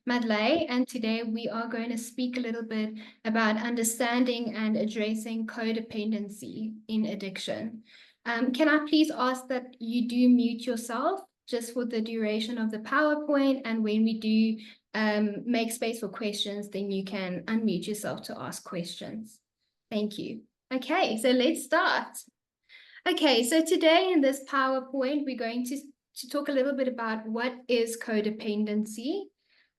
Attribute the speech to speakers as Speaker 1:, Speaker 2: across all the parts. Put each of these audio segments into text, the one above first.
Speaker 1: Marlé, and today we are going to speak a little bit about understanding and addressing codependency in addiction. Can I please ask that you do mute yourself just for the duration of the PowerPoint, and when we do make space for questions, then you can unmute yourself to ask questions. Thank you. Okay, so let's start. Okay, so today in this PowerPoint, we're going to talk a little bit about what is codependency.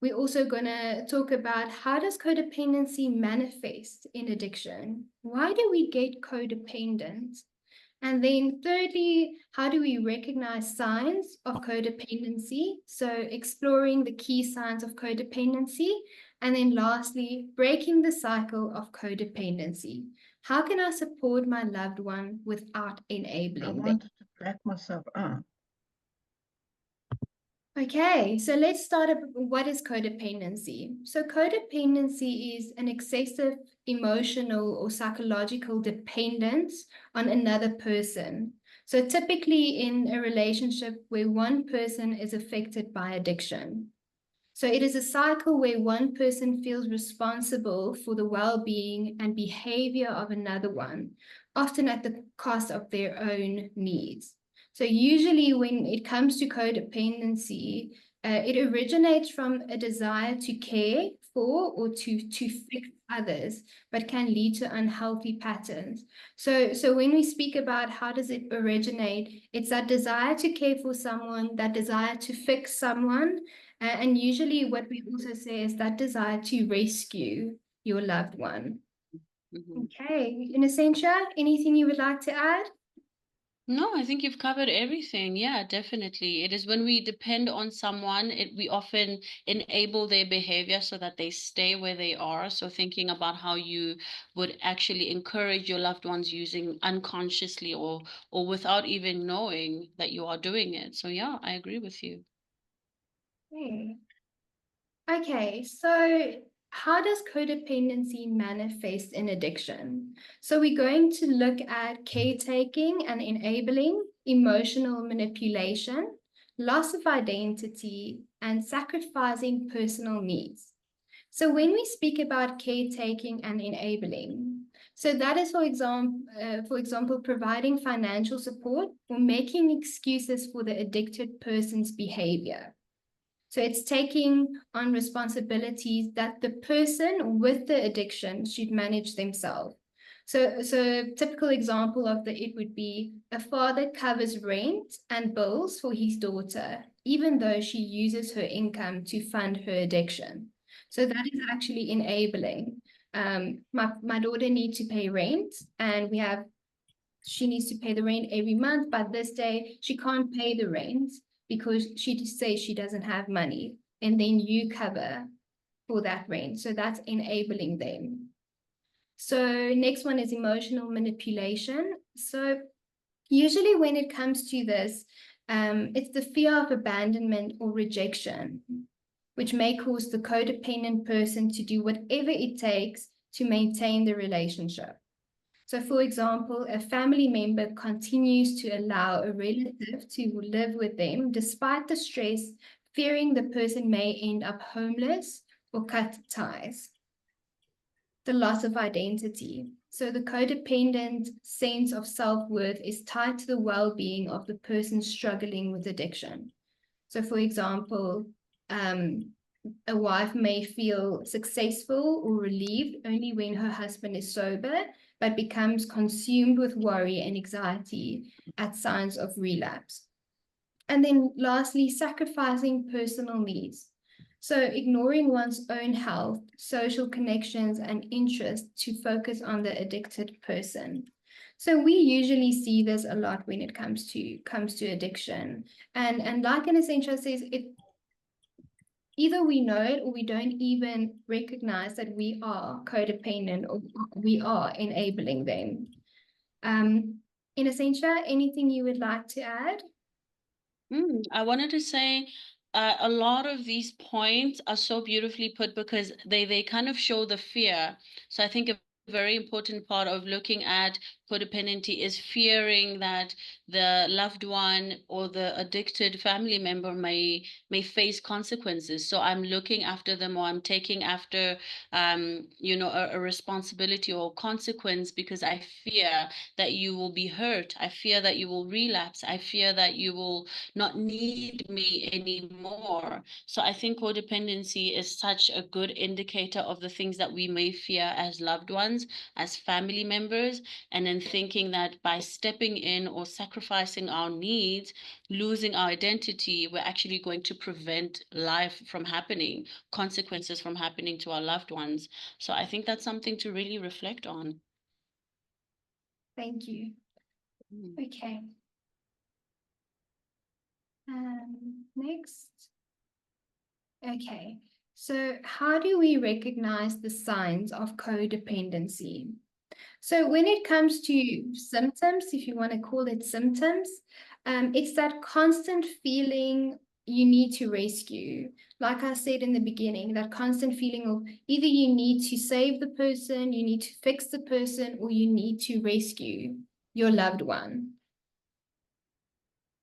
Speaker 1: We're also going to talk about how does codependency manifest in addiction? Why do we get codependent? And then thirdly, how do we recognize signs of codependency? So exploring the key signs of codependency. And then lastly, breaking the cycle of codependency. How can I support my loved one without enabling
Speaker 2: I
Speaker 1: them?
Speaker 2: wanted to back myself up.
Speaker 1: Okay, so let's start up. What is codependency? So codependency is an excessive emotional or psychological dependence on another person. So typically in a relationship where one person is affected by addiction. So it is a cycle where one person feels responsible for the well-being and behavior of another one, often at the cost of their own needs. So usually when it comes to codependency, it originates from a desire to care for or to fix others, but can lead to unhealthy patterns. So when we speak about how does it originate, it's that desire to care for someone, that desire to fix someone, and usually what we also say is that desire to rescue your loved one. Okay, in Essentia, anything you would like to add?
Speaker 3: No, I think you've covered everything. Yeah, definitely. It is when we depend on someone, we often enable their behavior so that they stay where they are. So thinking about how you would actually encourage your loved ones using unconsciously or without even knowing that you are doing it. So yeah, I agree with you.
Speaker 1: Okay, so how does codependency manifest in addiction? So we're going to look at caretaking and enabling, emotional manipulation, loss of identity, and sacrificing personal needs. So when we speak about caretaking and enabling, so that is, for example, providing financial support or making excuses for the addicted person's behavior. So it's taking on responsibilities that the person with the addiction should manage themselves. So a typical example of it would be a father covers rent and bills for his daughter, even though she uses her income to fund her addiction. So that is actually enabling. My daughter needs to pay rent, and she needs to pay the rent every month, but this day she can't pay the rent because she just says she doesn't have money, and then you cover for that rent. So that's enabling them. So next one is emotional manipulation. So usually when it comes to this, it's the fear of abandonment or rejection, which may cause the codependent person to do whatever it takes to maintain the relationship. So, for example, a family member continues to allow a relative to live with them despite the stress, fearing the person may end up homeless or cut ties. The loss of identity. So, the codependent sense of self-worth is tied to the well-being of the person struggling with addiction. So, for example, a wife may feel successful or relieved only when her husband is sober, but becomes consumed with worry and anxiety at signs of relapse. And then lastly, sacrificing personal needs. So ignoring one's own health, social connections, and interests to focus on the addicted person. So we usually see this a lot when it comes to addiction. And like an Essential says, either we know it or we don't even recognize that we are codependent or we are enabling them. In Essentia, anything you would like to add?
Speaker 3: I wanted to say a lot of these points are so beautifully put because they kind of show the fear. So I think if very important part of looking at codependency is fearing that the loved one or the addicted family member may face consequences. So I'm looking after them, or I'm taking after a responsibility or consequence because I fear that you will be hurt. I fear that you will relapse. I fear that you will not need me anymore. So I think codependency is such a good indicator of the things that we may fear as loved ones, as family members, and then thinking that by stepping in or sacrificing our needs, losing our identity, we're actually going to prevent life from happening, consequences from happening to our loved ones. So I think that's something to really reflect on.
Speaker 1: Thank you. Okay. Next. Okay. So how do we recognize the signs of codependency? So when it comes to symptoms, if you want to call it symptoms, it's that constant feeling you need to rescue. Like I said in the beginning, that constant feeling of either you need to save the person, you need to fix the person, or you need to rescue your loved one.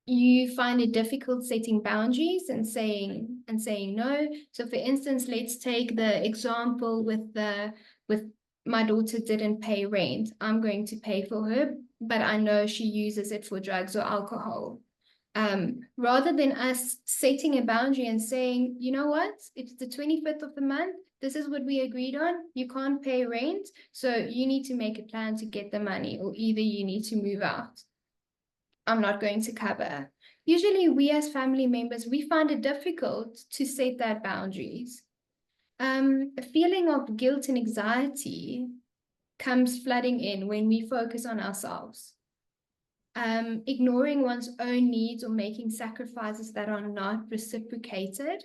Speaker 1: You find it difficult setting boundaries and saying no. So for instance, let's take the example with my daughter didn't pay rent. I'm going to pay for her, but I know she uses it for drugs or alcohol. Rather than us setting a boundary and saying, you know what, it's the 25th of the month. This is what we agreed on. You can't pay rent, so you need to make a plan to get the money, or either you need to move out. I'm not going to cover. Usually we as family members, we find it difficult to set that boundaries. A feeling of guilt and anxiety comes flooding in when we focus on ourselves. Ignoring one's own needs or making sacrifices that are not reciprocated.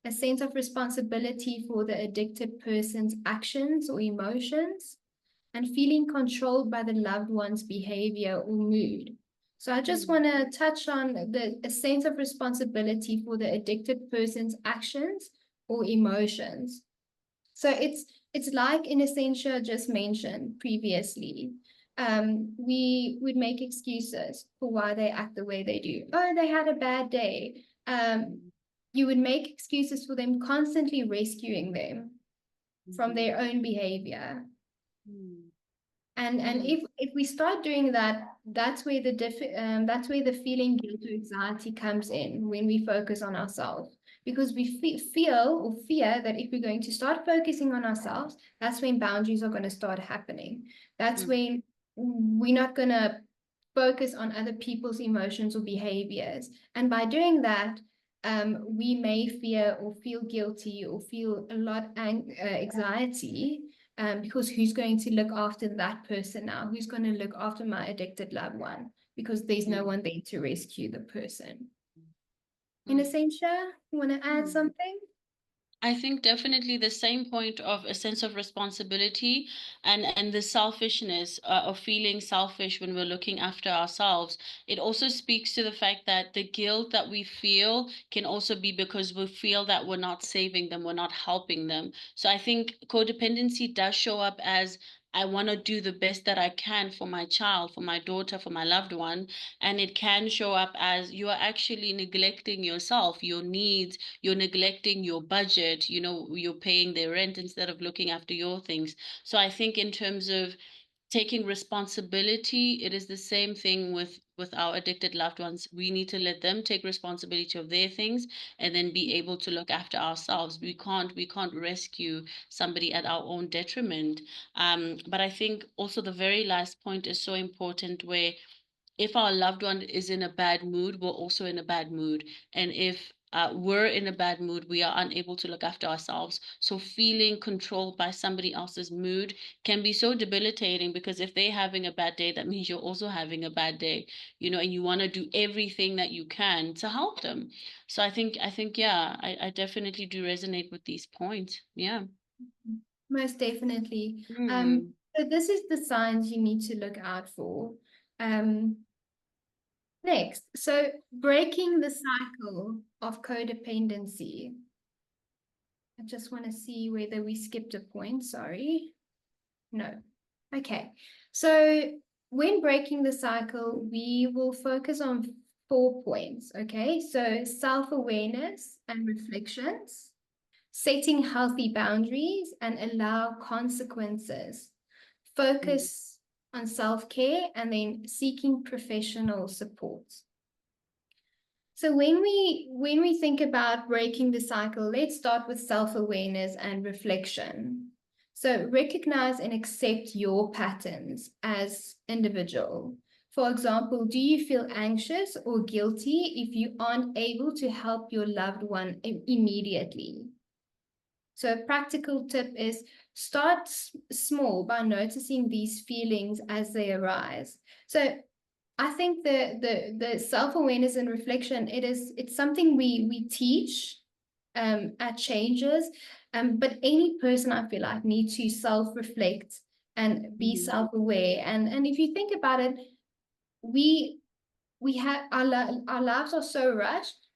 Speaker 1: A sense of responsibility for the addicted person's actions or emotions, and feeling controlled by the loved one's behavior or mood. So I just want to touch on a sense of responsibility for the addicted person's actions or emotions. So it's like in Essentia just mentioned previously. We would make excuses for why they act the way they do. Oh, they had a bad day. You would make excuses for them, constantly rescuing them from their own behavior. And if we start doing that, that's where the feeling guilt or anxiety comes in, when we focus on ourselves, because we feel or fear that if we're going to start focusing on ourselves, that's when boundaries are going to start happening. That's when we're not going to focus on other people's emotions or behaviors. And by doing that, we may fear or feel guilty or feel a lot anxiety. Because who's going to look after that person now? Who's going to look after my addicted loved one? Because there's no one there to rescue the person. In Essentia, you want to add something?
Speaker 3: I think definitely the same point of a sense of responsibility and the selfishness of feeling selfish when we're looking after ourselves. It also speaks to the fact that the guilt that we feel can also be because we feel that we're not saving them, we're not helping them. So I think codependency does show up as I want to do the best that I can for my child, for my daughter, for my loved one. And it can show up as you are actually neglecting yourself, your needs, you're neglecting your budget, you're paying their rent instead of looking after your things. So I think in terms of taking responsibility, it is the same thing with our addicted loved ones. We need to let them take responsibility of their things and then be able to look after ourselves. We can't rescue somebody at our own detriment. But I think also the very last point is so important, where if our loved one is in a bad mood, we're also in a bad mood. And if we're in a bad mood, we are unable to look after ourselves. So feeling controlled by somebody else's mood can be so debilitating, because if they're having a bad day, that means you're also having a bad day, and you want to do everything that you can to help them. So I think, yeah, I definitely do resonate with these points. Yeah.
Speaker 1: Most definitely. So this is the signs you need to look out for. Next, so breaking the cycle of codependency. I just want to see whether we skipped a point, sorry. No. Okay. So when breaking the cycle, we will focus on 4 points. Okay. So self-awareness and reflections, setting healthy boundaries and allow consequences, focus on self-care, and then seeking professional support. So when we think about breaking the cycle, let's start with self-awareness and reflection. So recognize and accept your patterns as individual. For example, do you feel anxious or guilty if you aren't able to help your loved one immediately? So a practical tip is start small by noticing these feelings as they arise. So I think the self-awareness and reflection, it's something we teach at Changes, but any person I feel like needs to self-reflect and be self-aware. And if you think about it, we have our lives are so rushed,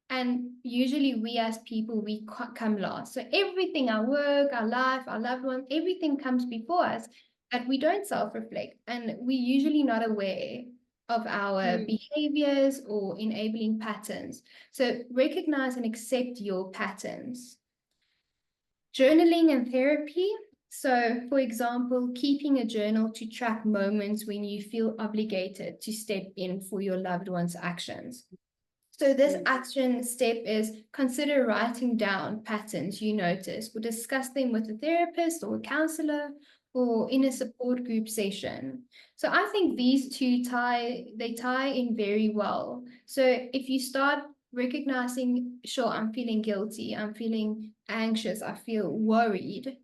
Speaker 1: and usually we as people, we come last. So everything, our work, our life, our loved ones, everything comes before us, but we don't self-reflect. And we're usually not aware of our behaviors or enabling patterns. So recognize and accept your patterns. Journaling and therapy. So, for example, keeping a journal to track moments when you feel obligated to step in for your loved one's actions. So this action step is consider writing down patterns you notice, or discuss them with a therapist or a counselor or in a support group session. So I think these two tie in very well. So if you start recognizing, sure, I'm feeling guilty, I'm feeling anxious, I feel worried,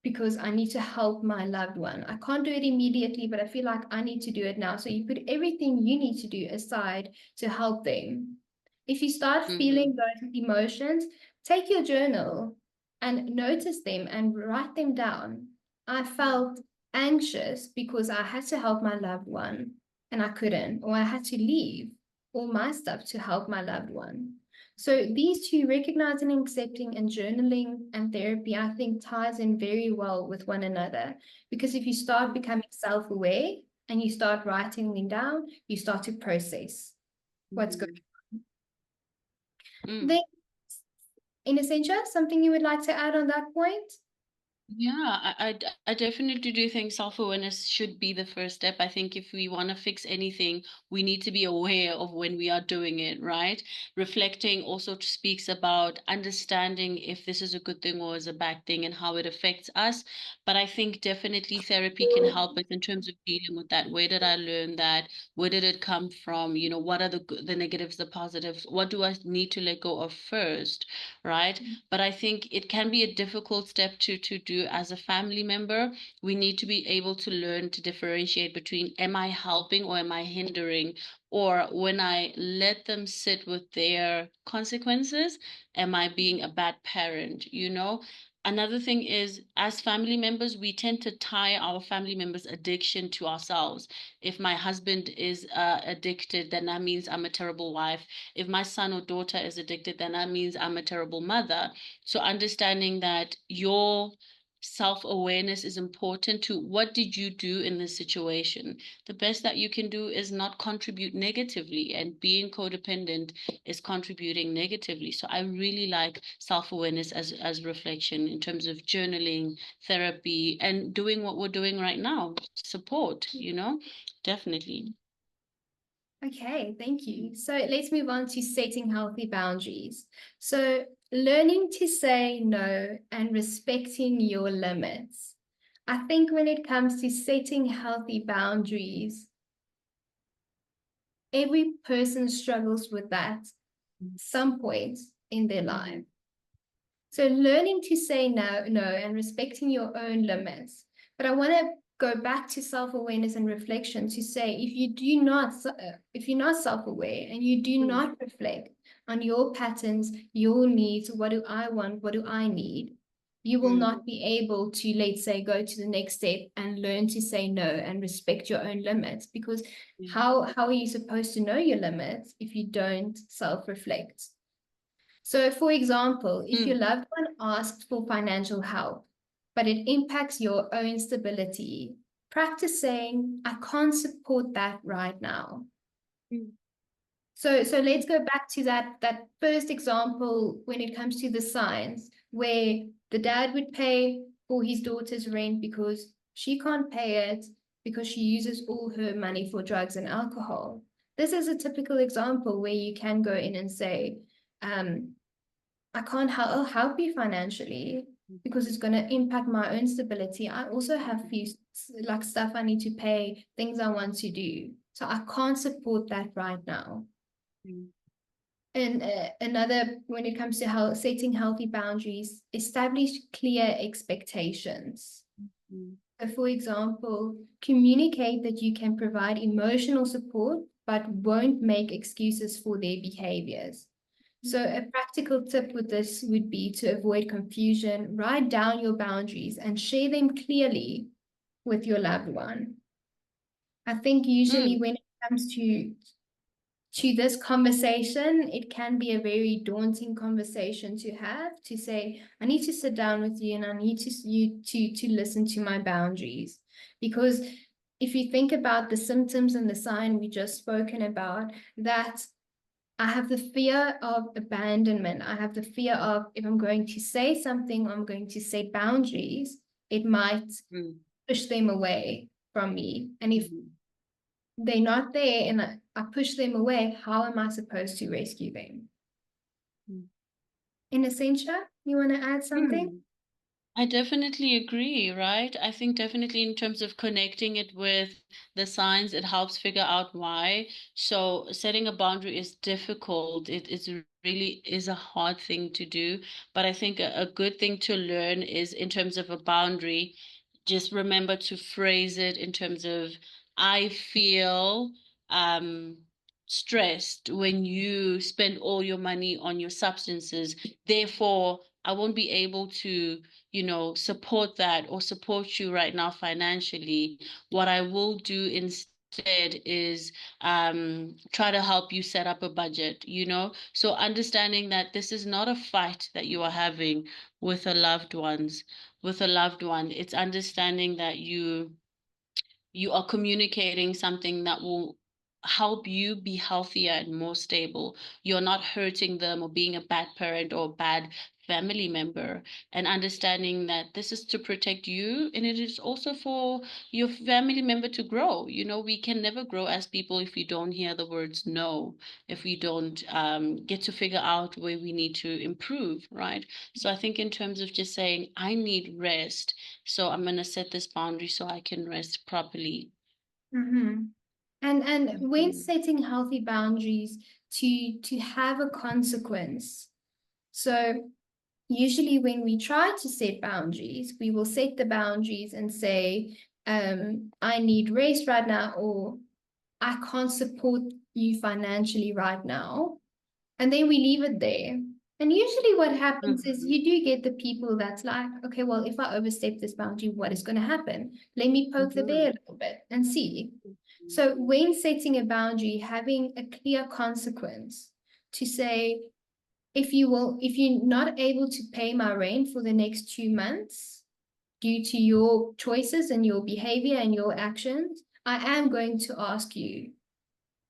Speaker 1: because I need to help my loved one. I can't do it immediately, but I feel like I need to do it now. So you put everything you need to do aside to help them. If you start feeling those emotions, take your journal and notice them and write them down. I felt anxious because I had to help my loved one and I couldn't, or I had to leave all my stuff to help my loved one. So these two, recognizing and accepting, and journaling and therapy, I think ties in very well with one another. Because if you start becoming self-aware and you start writing them down, you start to process what's going on. Then, in Essentia, something you would like to add on that point?
Speaker 3: Yeah, I definitely do think self-awareness should be the first step. I think if we want to fix anything, we need to be aware of when we are doing it, right? Reflecting also speaks about understanding if this is a good thing or is a bad thing and how it affects us. But I think definitely therapy can help us in terms of dealing with that. Where did I learn that? Where did it come from? You know, what are the negatives, the positives? What do I need to let go of first, right? But I think it can be a difficult step to do as a family member. We need to be able to learn to differentiate between am I helping or am I hindering? Or when I let them sit with their consequences, am I being a bad parent? You know? Another thing is, as family members, we tend to tie our family members' addiction to ourselves. If my husband is addicted, then that means I'm a terrible wife. If my son or daughter is addicted, then that means I'm a terrible mother. So understanding that your self-awareness is important to what did you do in this situation. The best that you can do is not contribute negatively, and being codependent is contributing negatively. So I really like self-awareness as reflection in terms of journaling, therapy, and doing what we're doing right now, support, you know, definitely.
Speaker 1: Okay, thank you. So let's move on to setting healthy boundaries. So learning to say no and respecting your limits. I think when it comes to setting healthy boundaries, every person struggles with that some point in their life. So learning to say no, and respecting your own limits. But I want to go back to self-awareness and reflection to say, if you're not self-aware and you do not reflect on your patterns, your needs, what do I want, what do I need, you will not be able to, let's say, go to the next step and learn to say no and respect your own limits. Because how are you supposed to know your limits if you don't self-reflect? So, for example, if your loved one asks for financial help, but it impacts your own stability. Practice saying, I can't support that right now.
Speaker 3: Mm.
Speaker 1: So let's go back to that first example when it comes to the signs, where the dad would pay for his daughter's rent because she can't pay it because she uses all her money for drugs and alcohol. This is a typical example where you can go in and say, I can't help you financially because it's going to impact my own stability. I also have few like stuff I need to pay, things I want to do. So I can't support that right now.
Speaker 3: Mm.
Speaker 1: And another, when it comes to setting healthy boundaries, establish clear expectations.
Speaker 3: Mm.
Speaker 1: So for example, communicate that you can provide emotional support, but won't make excuses for their behaviors. So a practical tip with this would be to avoid confusion, write down your boundaries and share them clearly with your loved one. I think usually
Speaker 3: Mm.
Speaker 1: when it comes to this conversation, it can be a very daunting conversation to have, to say, I need to sit down with you and I need you to listen to my boundaries. Because if you think about the symptoms and the sign we just spoken about, that I have the fear of abandonment. I have the fear of, if I'm going to say something, I'm going to set boundaries, it might push them away from me. And if they're not there and I push them away, how am I supposed to rescue them? In Essentia, you want to add something?
Speaker 3: I definitely agree, right? I think definitely in terms of connecting it with the signs, it helps figure out why. So setting a boundary is difficult. It is really is a hard thing to do. But I think a good thing to learn is in terms of a boundary, just remember to phrase it in terms of I feel um stressed when you spend all your money on your substances. Therefore, I won't be able to support that or support you right now financially. What I will do instead is try to help you set up a budget, So understanding that this is not a fight that you are having with a loved one. It's understanding that you are communicating something that will help you be healthier and more stable. You're not hurting them or being a bad parent or a bad family member, and understanding that this is to protect you and it is also for your family member to grow. We can never grow as people if we don't hear the words no, if we don't get to figure out where we need to improve, right? So I think in terms of just saying, I need rest, so I'm going to set this boundary so I can rest properly.
Speaker 1: Mm-hmm. And when setting healthy boundaries, to have a consequence. So usually when we try to set boundaries, we will set the boundaries and say, I need rest right now, or I can't support you financially right now. And then we leave it there. And usually what happens is you do get the people that's like, okay, well, if I overstep this boundary, what is going to happen? Let me poke the bear a little bit and see. So when setting a boundary, having a clear consequence to say, if you're not able to pay my rent for the next 2 months due to your choices and your behavior and your actions, I am going to ask you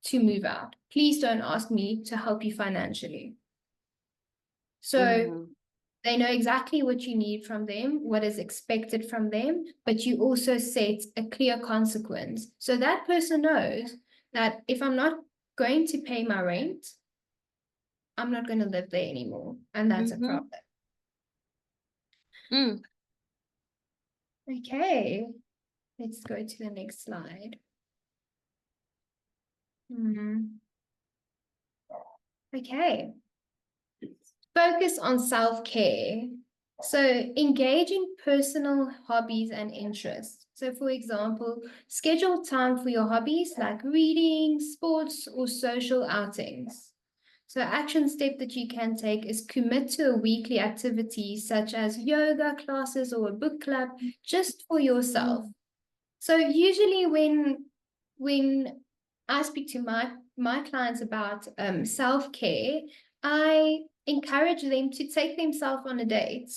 Speaker 1: to move out. Please don't ask me to help you financially. So they know exactly what you need from them, what is expected from them, but you also set a clear consequence. So that person knows that if I'm not going to pay my rent, I'm not going to live there anymore. And that's a problem. Okay, let's go to the next slide. Okay. Focus on self-care. So engage in personal hobbies and interests. So for example, schedule time for your hobbies like reading, sports, or social outings. So action step that you can take is commit to a weekly activity such as yoga classes or a book club just for yourself. So usually when I speak to my clients about self-care, I encourage them to take themselves on a date.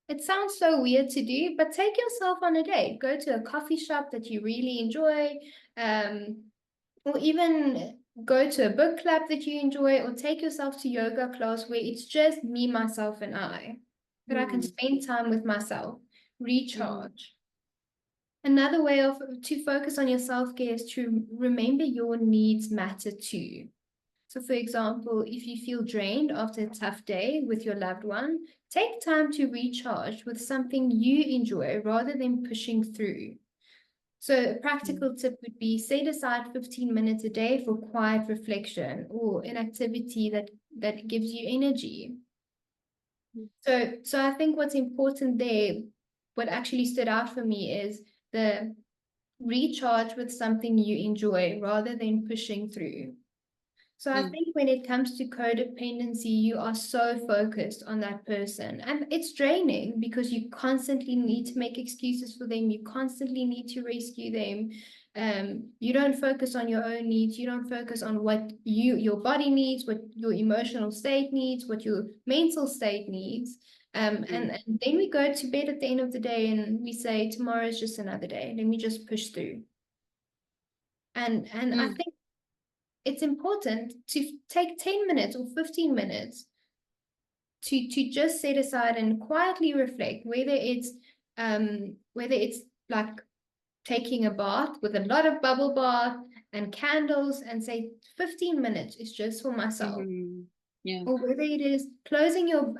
Speaker 1: It sounds so weird to do, but take yourself on a date. Go to a coffee shop that you really enjoy, or even go to a book club that you enjoy, or take yourself to yoga class where it's just me, myself, and I. That I can spend time with myself, recharge. Another way to focus on your self-care is to remember your needs matter too. So for example, if you feel drained after a tough day with your loved one, take time to recharge with something you enjoy rather than pushing through. So a practical tip would be set aside 15 minutes a day for quiet reflection or an activity that gives you energy. So I think what's important there, what actually stood out for me is the recharge with something you enjoy rather than pushing through. So I think when it comes to codependency, you are so focused on that person, and it's draining because you constantly need to make excuses for them. You constantly need to rescue them. You don't focus on your own needs. You don't focus on what your body needs, what your emotional state needs, what your mental state needs. And then we go to bed at the end of the day and we say, tomorrow is just another day. Let me just push through. And I think it's important to take 10 minutes or 15 minutes to just set aside and quietly reflect, whether it's like taking a bath with a lot of bubble bath and candles and say 15 minutes is just for myself.
Speaker 3: Yeah.
Speaker 1: Or whether it is closing your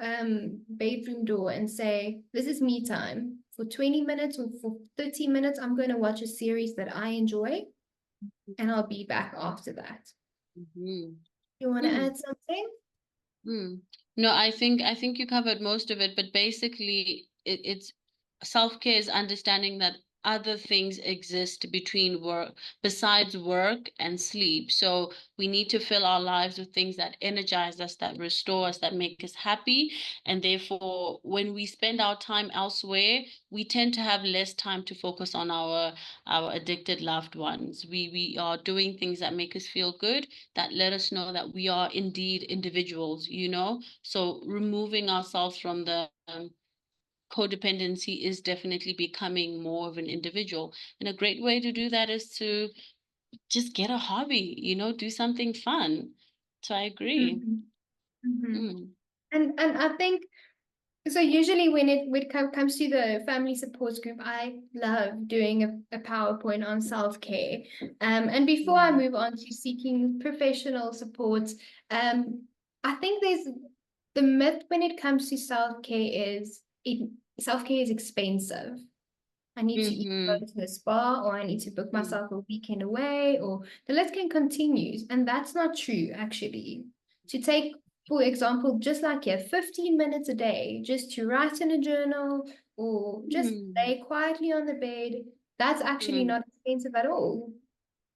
Speaker 1: bedroom door and say, this is me time. For 20 minutes or for 30 minutes, I'm going to watch a series that I enjoy, and I'll be back after that. You want to add something?
Speaker 3: No, I think you covered most of it, but basically it's self-care is understanding that other things exist between work, besides work and sleep. So we need to fill our lives with things that energize us, that restore us, that make us happy. And therefore, when we spend our time elsewhere, we tend to have less time to focus on our addicted loved ones. We are doing things that make us feel good, that let us know that we are indeed individuals, you know? So removing ourselves from the codependency is definitely becoming more of an individual. And a great way to do that is to just get a hobby, you know, do something fun. So I agree.
Speaker 1: And I think so. Usually, when it comes to the family support group, I love doing a PowerPoint on self-care. And before I move on to seeking professional support, I think there's the myth when it comes to self-care is self-care is expensive. I need to go to a spa, or I need to book myself a weekend away, or the list can continue. And that's not true, actually. To take, for example, just like here, 15 minutes a day, just to write in a journal or just lay quietly on the bed, that's actually not expensive at all.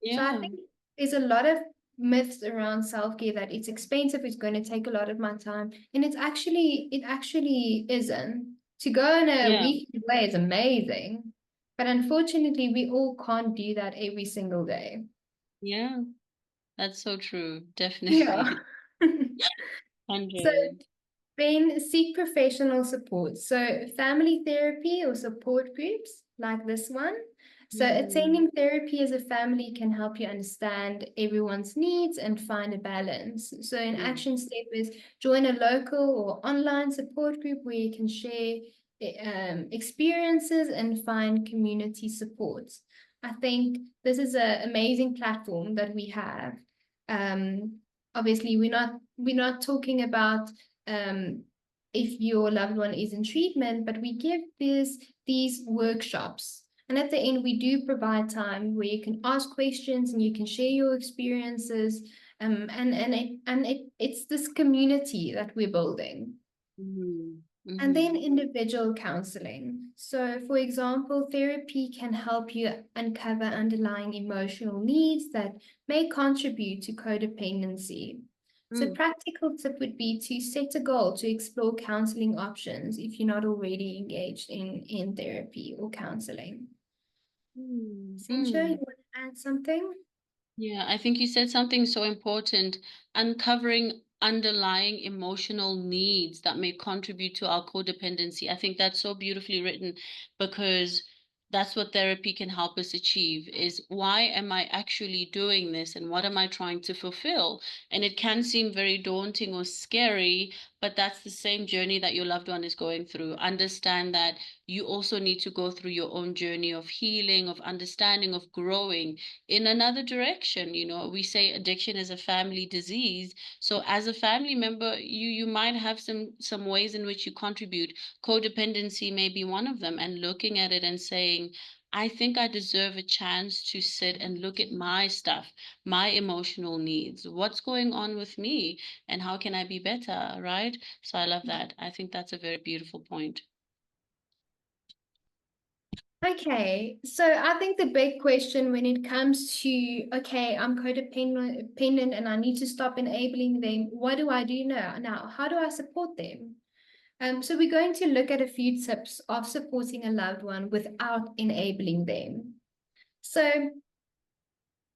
Speaker 1: So I think there's a lot of myths around self-care that it's expensive, it's going to take a lot of my time. And it actually isn't. To go on a weekend away is amazing. But unfortunately, we all can't do that every single day.
Speaker 3: Yeah, that's so true.
Speaker 1: Yeah.
Speaker 3: Definitely.
Speaker 1: So
Speaker 3: 100.
Speaker 1: then seek professional support. So family therapy or support groups like this one. So attending therapy as a family can help you understand everyone's needs and find a balance. So an action step is join a local or online support group where you can share experiences and find community support. I think this is an amazing platform that we have. Obviously, we're not talking about if your loved one is in treatment, but we give these workshops. And at the end, we do provide time where you can ask questions and you can share your experiences. It's this community that we're building. And then individual counseling. So, for example, therapy can help you uncover underlying emotional needs that may contribute to codependency. So practical tip would be to set a goal to explore counseling options if you're not already engaged in therapy or counseling. Cynthia, you want to add something?
Speaker 3: Yeah, I think you said something so important, uncovering underlying emotional needs that may contribute to our codependency. I think that's so beautifully written, because that's what therapy can help us achieve, is why am I actually doing this and what am I trying to fulfill? And it can seem very daunting or scary, but that's the same journey that your loved one is going through. Understand that you also need to go through your own journey of healing, of understanding, of growing in another direction. You know, we say addiction is a family disease. So as a family member, you might have some ways in which you contribute. Codependency may be one of them, and looking at it and saying, I think I deserve a chance to sit and look at my stuff, my emotional needs, what's going on with me, and how can I be better, right? So I love that. I think that's a very beautiful point.
Speaker 1: Okay, so I think the big question when it comes to, okay, I'm codependent and I need to stop enabling them, what do I do now? Now, how do I support them? So we're going to look at a few tips of supporting a loved one without enabling them. So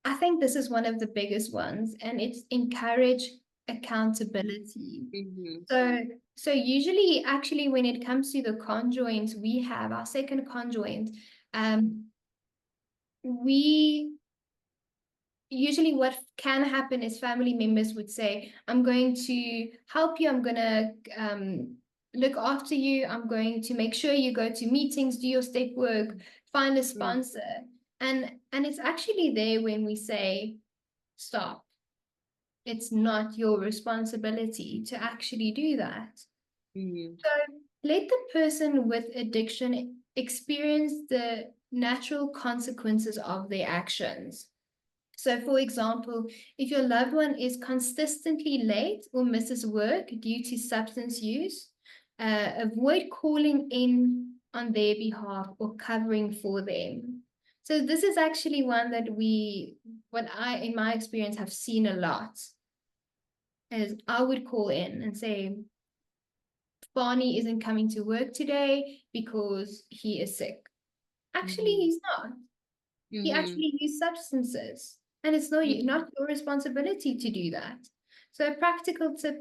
Speaker 1: I think this is one of the biggest ones, and it's encourage accountability.
Speaker 3: Mm-hmm.
Speaker 1: So usually, actually, when it comes to the conjoint, we have our second conjoint. We usually what can happen is family members would say, I'm going to help you, I'm going to look after you, I'm going to make sure you go to meetings, do your step work, find a sponsor. And it's actually there when we say, stop. It's not your responsibility to actually do that.
Speaker 3: Mm-hmm.
Speaker 1: So let the person with addiction experience the natural consequences of their actions. So, for example, if your loved one is consistently late or misses work due to substance use, avoid calling in on their behalf or covering for them. So this is actually one that in my experience, have seen a lot, is I would call in and say, Barney isn't coming to work today because he is sick. Actually, he's not. He
Speaker 3: Mm-hmm.
Speaker 1: actually used substances, and it's not your responsibility to do that. So a practical tip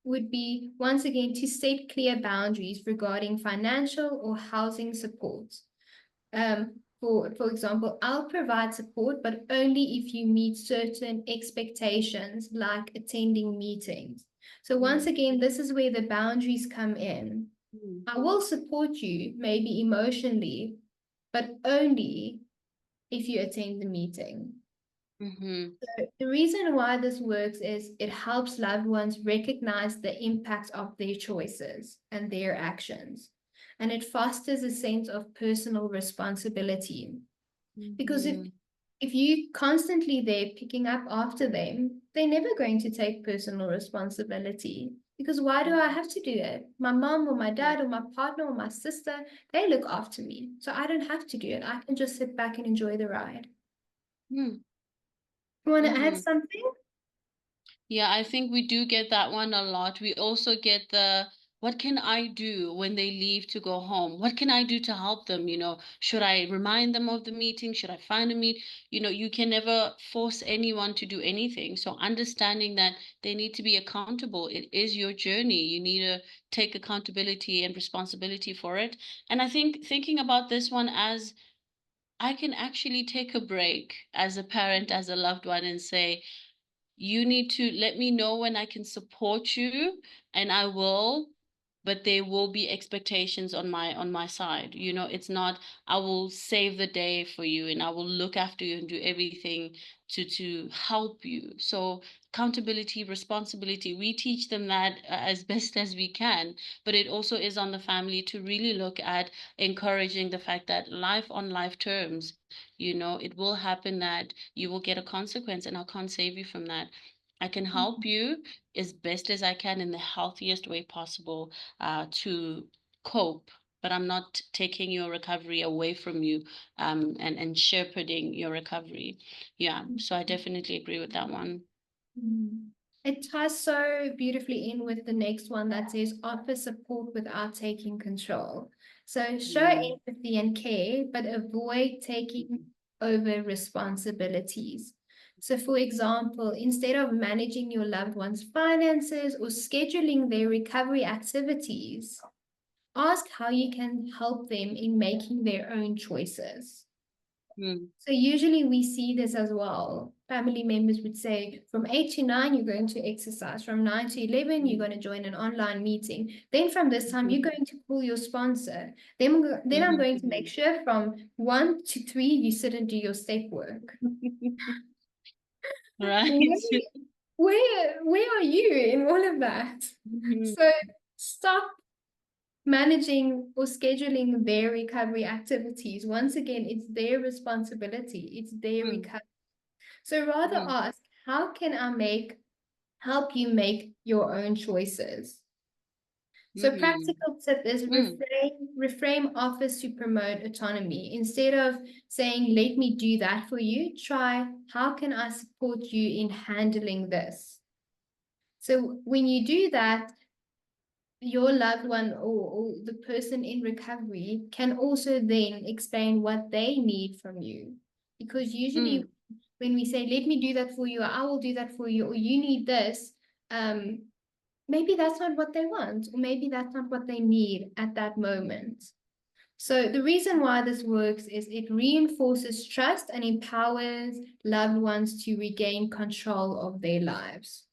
Speaker 1: would be, once again, to set clear boundaries regarding financial or housing support. For example, I'll provide support, but only if you meet certain expectations, like attending meetings. So once again, this is where the boundaries come in. I will support you, maybe emotionally, but only if you attend the meeting.
Speaker 3: Mm-hmm.
Speaker 1: So the reason why this works is it helps loved ones recognize the impact of their choices and their actions. And it fosters a sense of personal responsibility. Because if you constantly there picking up after them, they're never going to take personal responsibility. Because why do I have to do it? My mom or my dad or my partner or my sister, they look after me. So I don't have to do it. I can just sit back and enjoy the ride.
Speaker 3: Mm-hmm.
Speaker 1: You want to add something?
Speaker 3: Yeah, I think we do get that one a lot. We also get the, what can I do when they leave to go home? What can I do to help them? You know, should I remind them of the meeting? Should I find a meet? You know, you can never force anyone to do anything. So understanding that they need to be accountable. It is your journey. You need to take accountability and responsibility for it. And I think thinking about this one as, I can actually take a break as a parent, as a loved one, and say, you need to let me know when I can support you, and I will, but there will be expectations on my side. You know, it's not, I will save the day for you and I will look after you and do everything to help you. So accountability, responsibility, we teach them that as best as we can, but it also is on the family to really look at encouraging the fact that life on life terms, you know, it will happen that you will get a consequence, and I can't save you from that. I can help you as best as I can in the healthiest way possible, to cope, but I'm not taking your recovery away from you, and shepherding your recovery. Yeah, so I definitely agree with that one.
Speaker 1: It ties so beautifully in with the next one that says offer support without taking control. So show empathy and care, but avoid taking over responsibilities. So for example, instead of managing your loved one's finances or scheduling their recovery activities, ask how you can help them in making their own choices. So usually we see this as well. Family members would say, from 8 to 9, you're going to exercise. From 9 to 11, you're going to join an online meeting. Then from this time, you're going to call your sponsor. Then I'm going to make sure from 1 to 3, you sit and do your step work.
Speaker 3: Right.
Speaker 1: Where are you in all of that? So stop managing or scheduling their recovery activities. Once again, it's their responsibility. It's their recovery. So rather ask, how can I help you make your own choices? So practical tip is reframe offers to promote autonomy. Instead of saying, let me do that for you, try, how can I support you in handling this? So when you do that, your loved one or the person in recovery can also then explain what they need from you. Because usually when we say, let me do that for you, or I will do that for you, or you need this, maybe that's not what they want, or maybe that's not what they need at that moment. So the reason why this works is it reinforces trust and empowers loved ones to regain control of their lives.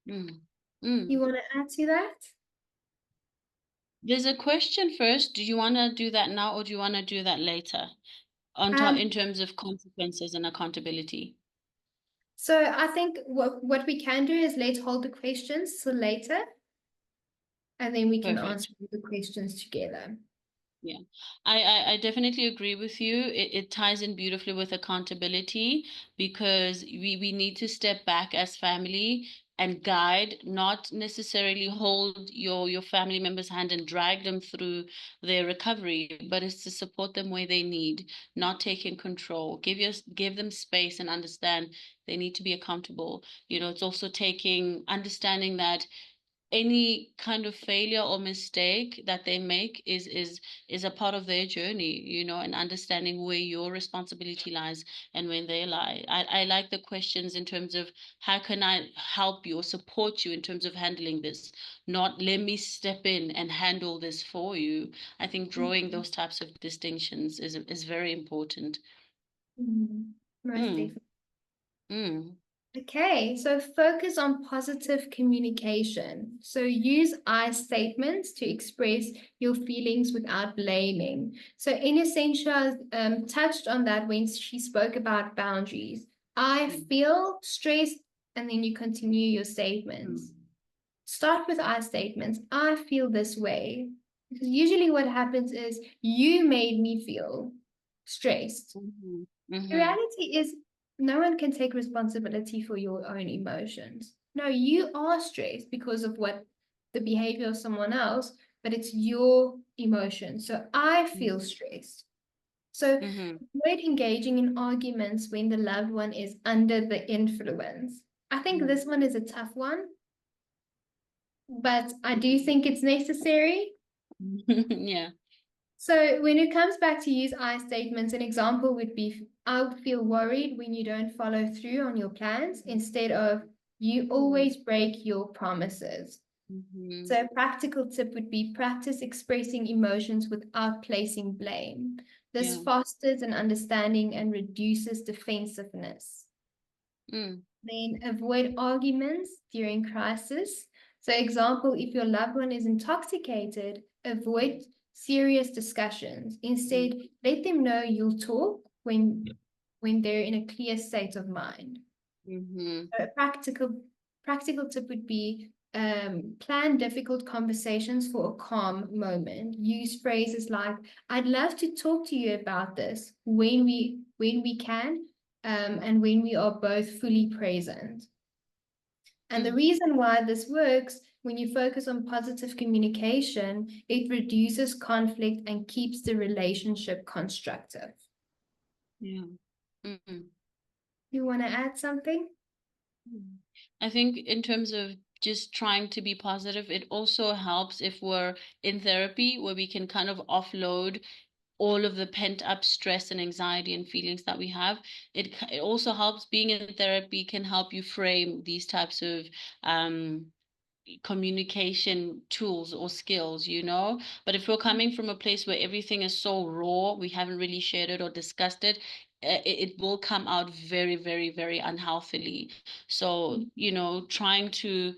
Speaker 1: You want to add to that?
Speaker 3: There's a question first. Do you want to do that now, or do you want to do that later in terms of consequences and accountability?
Speaker 1: So I think what we can do is let's hold the questions till later, and then we can answer the questions together.
Speaker 3: Yeah, I definitely agree with you. It ties in beautifully with accountability, because we need to step back as family and guide, not necessarily hold your family member's hand and drag them through their recovery, but it's to support them where they need, not taking control. Give them space and understand they need to be accountable. It's also understanding that any kind of failure or mistake that they make is a part of their journey, and understanding where your responsibility lies and when they lie. I like the questions in terms of, how can I help you or support you in terms of handling this, not let me step in and handle this for you. I think drawing those types of distinctions is very important.
Speaker 1: Most definitely.
Speaker 3: Mm.
Speaker 1: Okay, so focus on positive communication. So use I statements to express your feelings without blaming. So in Essentia touched on that when she spoke about boundaries. I feel stressed, and then you continue your statements. Start with I statements. I feel this way. Because usually what happens is, you made me feel stressed. The reality is, no one can take responsibility for your own emotions. No, you are stressed because of the behavior of someone else, but it's your emotion. So I feel stressed. So avoid engaging in arguments when the loved one is under the influence. I think this one is a tough one, but I do think it's necessary.
Speaker 3: Yeah.
Speaker 1: So when it comes back to use I statements, an example would be, I would feel worried when you don't follow through on your plans, instead of, you always break your promises. So a practical tip would be, practice expressing emotions without placing blame. This fosters an understanding and reduces defensiveness. Then avoid arguments during crisis. So example, if your loved one is intoxicated, avoid serious discussions. Instead, let them know you'll talk when they're in a clear state of mind. So a practical tip would be, plan difficult conversations for a calm moment. Use phrases like, I'd love to talk to you about this when we can, and when we are both fully present. And the reason why this works, when you focus on positive communication, it reduces conflict and keeps the relationship constructive.
Speaker 3: Yeah.
Speaker 1: You want to add something?
Speaker 3: I think in terms of just trying to be positive, it also helps if we're in therapy, where we can kind of offload all of the pent up stress and anxiety and feelings that we have. It also helps, being in therapy can help you frame these types of communication tools or skills, you know. But if we're coming from a place where everything is so raw, we haven't really shared it or discussed it, it will come out very, very, very unhealthily. So, you know, trying to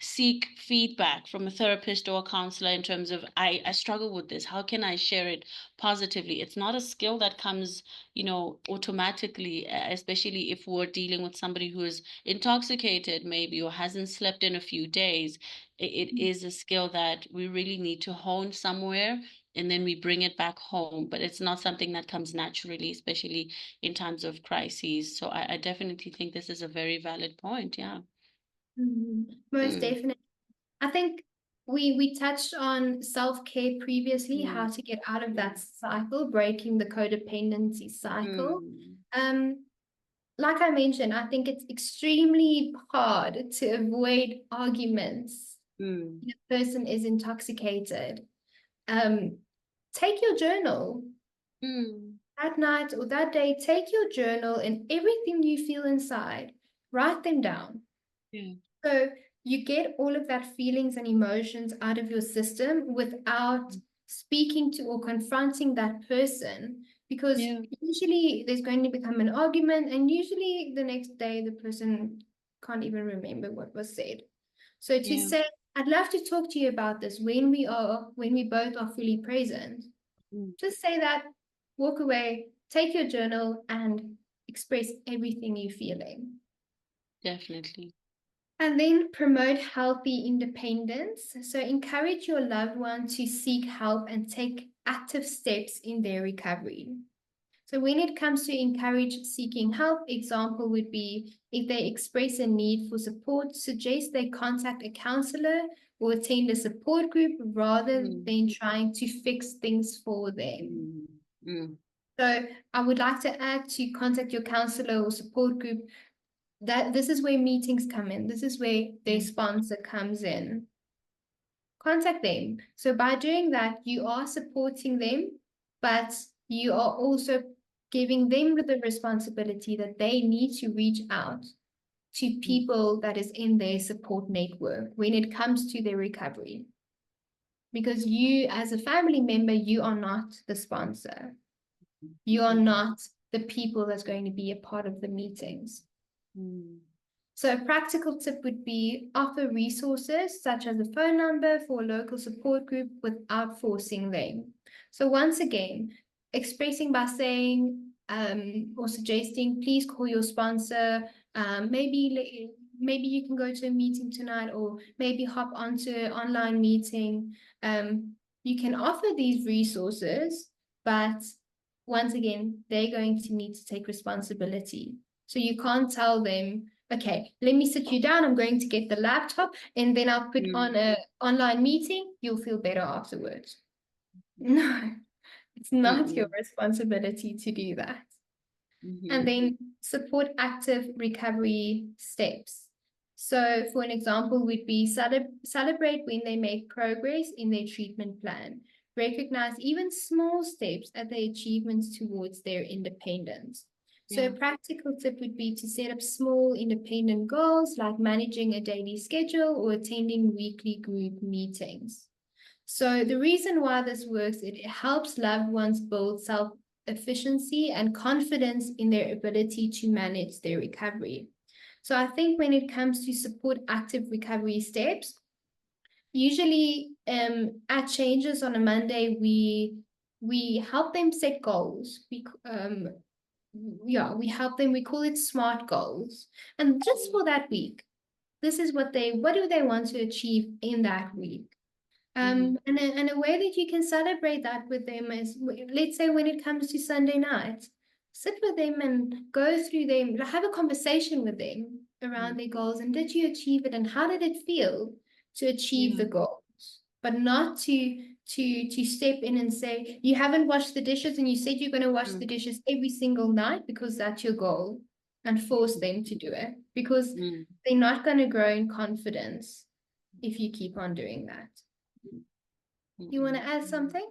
Speaker 3: seek feedback from a therapist or a counselor in terms of, I struggle with this, how can I share it positively? It's not a skill that comes, you know, automatically, especially if we're dealing with somebody who is intoxicated maybe or hasn't slept in a few days. It is a skill that we really need to hone somewhere, and then we bring it back home. But it's not something that comes naturally, especially in times of crises. So I definitely think this is a very valid point. Yeah.
Speaker 1: Most
Speaker 3: Mm.
Speaker 1: definitely. I think we touched on self-care previously, how to get out of that cycle, breaking the codependency cycle.
Speaker 3: Mm.
Speaker 1: Like I mentioned, I think it's extremely hard to avoid arguments
Speaker 3: Mm.
Speaker 1: when a person is intoxicated. Take your journal
Speaker 3: Mm.
Speaker 1: that night or that day, take your journal and everything you feel inside, write them down.
Speaker 3: Yeah.
Speaker 1: So you get all of that feelings and emotions out of your system without speaking to or confronting that person, because
Speaker 3: Yeah.
Speaker 1: usually there's going to become an argument, and usually the next day the person can't even remember what was said. So to
Speaker 3: Yeah.
Speaker 1: say, I'd love to talk to you about this when we both are fully present,
Speaker 3: Mm.
Speaker 1: just say that, walk away, take your journal and express everything you're feeling.
Speaker 3: Definitely.
Speaker 1: And then promote healthy independence. So encourage your loved one to seek help and take active steps in their recovery. So when it comes to encourage seeking help, example would be if they express a need for support, suggest they contact a counselor or attend a support group rather than trying to fix things for them. So I would like to add to contact your counselor or support group, that this is where meetings come in. This is where their sponsor comes in. Contact them. So by doing that, you are supporting them, but you are also giving them the responsibility that they need to reach out to people that is in their support network when it comes to their recovery. Because you, as a family member, you are not the sponsor. You are not the people that's going to be a part of the meetings. So a practical tip would be offer resources such as a phone number for a local support group without forcing them. So once again, expressing by saying or suggesting, please call your sponsor. Maybe you can go to a meeting tonight, or maybe hop onto an online meeting. You can offer these resources, but once again, they're going to need to take responsibility. So you can't tell them, okay, let me sit you down, I'm going to get the laptop, and then I'll put on an online meeting, you'll feel better afterwards. No, it's not your responsibility to do that. And then support active recovery steps. So for an example would be celebrate when they make progress in their treatment plan. Recognize even small steps at their achievements towards their independence. So a practical tip would be to set up small independent goals like managing a daily schedule or attending weekly group meetings. So the reason why this works, it helps loved ones build self-efficiency and confidence in their ability to manage their recovery. So I think when it comes to support active recovery steps, usually at Changes on a Monday, we help them set goals. We help them, we call it SMART goals. And just for that week, this is what do they want to achieve in that week? And a way that you can celebrate that with them is, let's say when it comes to Sunday night, sit with them and go through them, have a conversation with them around their goals. And did you achieve it? And how did it feel to achieve the goals? But not to step in and say, you haven't washed the dishes and you said you're going to wash the dishes every single night because that's your goal, and force them to do it, because they're not going to grow in confidence if you keep on doing that. You want to add something?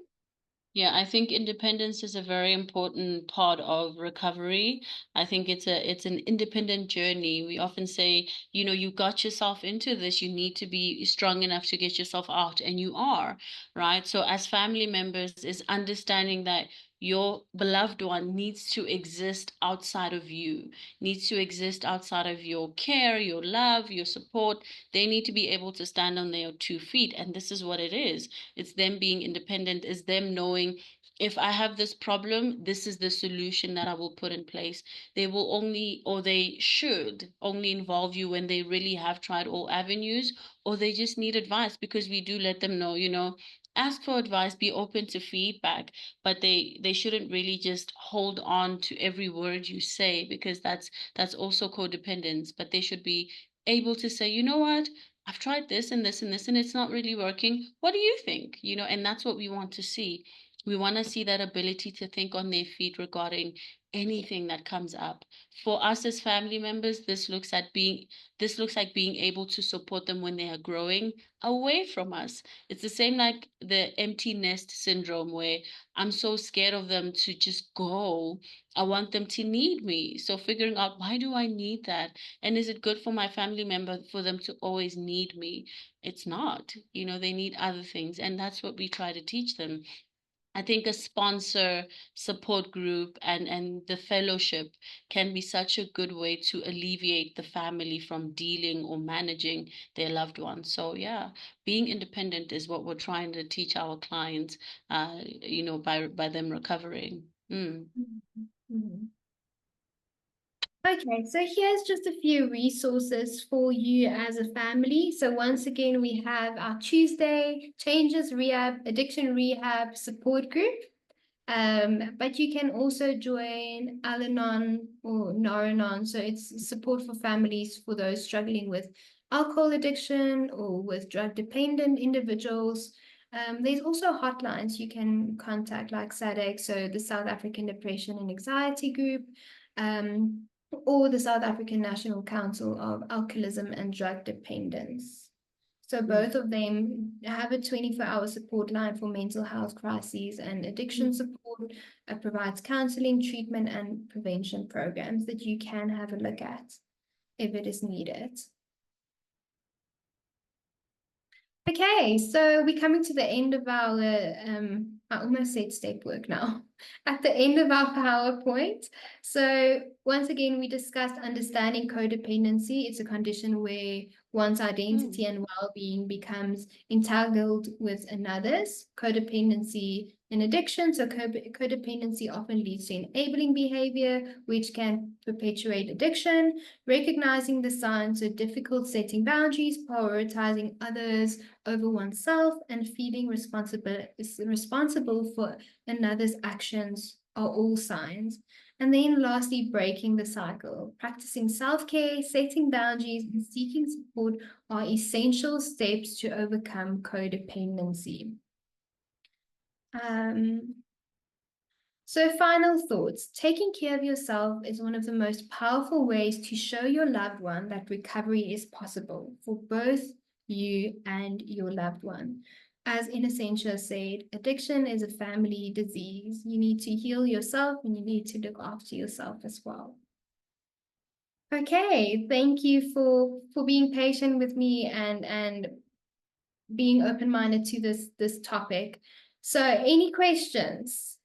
Speaker 3: Yeah, I think independence is a very important part of recovery. I think it's an independent journey. We often say, you know, you got yourself into this, you need to be strong enough to get yourself out, and you are, right? So as family members, is understanding that your beloved one needs to exist outside of you, needs to exist outside of your care, your love, your support. They need to be able to stand on their 2 feet, and this is what it is. It's them being independent, is them knowing, if I have this problem, this is the solution that I will put in place. They will only, or they should only involve you when they really have tried all avenues, or they just need advice, because we do let them know, you know, ask for advice, be open to feedback, but they shouldn't really just hold on to every word you say, because that's also codependence. But they should be able to say, you know what, I've tried this and this and this, and it's not really working. What do you think? You know, and that's what we want to see. We want to see that ability to think on their feet regarding anything that comes up. For us as family members, this looks like being able to support them when they are growing away from us. It's the same like the empty nest syndrome, where I'm so scared of them to just go. I want them to need me. So figuring out, why do I need that? And is it good for my family member for them to always need me? It's not. You know, they need other things. And that's what we try to teach them. I think a sponsor support group and the fellowship can be such a good way to alleviate the family from dealing or managing their loved ones. So yeah, being independent is what we're trying to teach our clients, you know, by them recovering. Mm.
Speaker 1: Mhm. Okay, so here's just a few resources for you as a family. So once again, we have our Tuesday Changes Rehab, Addiction Rehab support group. But you can also join Al-Anon or Nar-Anon. So it's support for families for those struggling with alcohol addiction or with drug dependent individuals. There's also hotlines you can contact, like SADC, so the South African Depression and Anxiety Group, or the South African National Council of Alcoholism and Drug Dependence. So both of them have a 24-hour support line for mental health crises and addiction support. It provides counseling, treatment, and prevention programs that you can have a look at if it is needed. Okay, so we're coming to the end of our, I almost said step work now, at the end of our PowerPoint. So once again, we discussed understanding codependency. It's a condition where one's identity and well-being becomes entangled with another's. Codependency in addiction. So codependency often leads to enabling behavior, which can perpetuate addiction. Recognizing the signs, so difficult setting boundaries, prioritizing others over oneself, and feeling responsible for another's actions are all signs. And then lastly, breaking the cycle. Practicing self-care, setting boundaries, and seeking support are essential steps to overcome codependency. So final thoughts. Taking care of yourself is one of the most powerful ways to show your loved one that recovery is possible for both you and your loved one. As Innocentia said, addiction is a family disease. You need to heal yourself and you need to look after yourself as well. Okay, thank you for being patient with me and being open-minded to this topic. So any questions?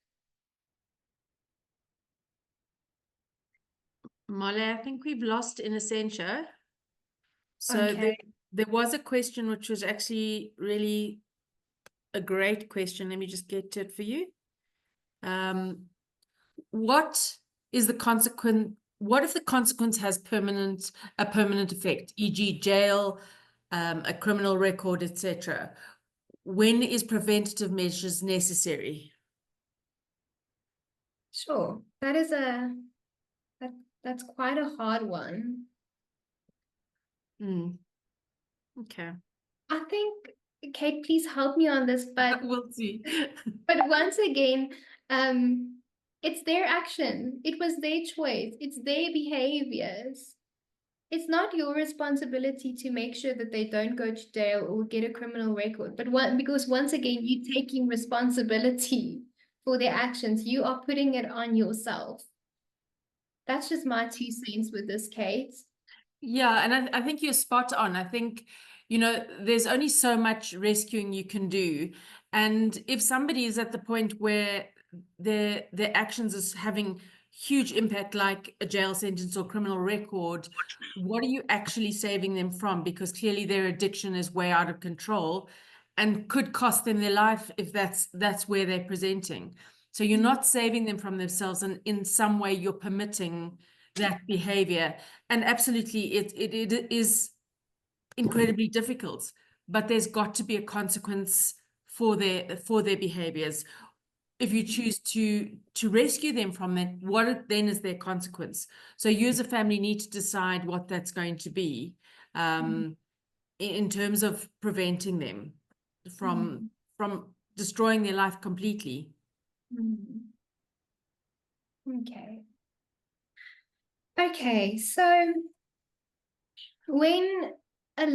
Speaker 4: Marlé, I think we've lost Innocentia. So
Speaker 1: Okay.
Speaker 4: there was a question which was actually really a great question. Let me just get to it for you. What is the consequence? What if the consequence has a permanent effect, e.g. jail, a criminal record, etc.? When is preventative measures necessary?
Speaker 1: Sure. That's quite a hard one.
Speaker 4: Okay.
Speaker 1: I think, Kate, please help me on this, but
Speaker 4: We'll see.
Speaker 1: but once again, it's their action. It was their choice. It's their behaviors. It's not your responsibility to make sure that they don't go to jail or get a criminal record. But because once again, you're taking responsibility for their actions. You are putting it on yourself. That's just my 2 cents with this, Kate.
Speaker 4: Yeah, and I think you're spot on. I think, there's only so much rescuing you can do. And if somebody is at the point where their actions is having huge impact, like a jail sentence or criminal record, what are you actually saving them from? Because clearly their addiction is way out of control and could cost them their life if that's where they're presenting. So you're not saving them from themselves, and in some way you're permitting that behavior. And absolutely, it is incredibly difficult, but there's got to be a consequence for their behaviors. If you choose to rescue them from that, what then is their consequence? So you as a family need to decide what that's going to be, in terms of preventing them from destroying their life completely.
Speaker 1: Okay, so when your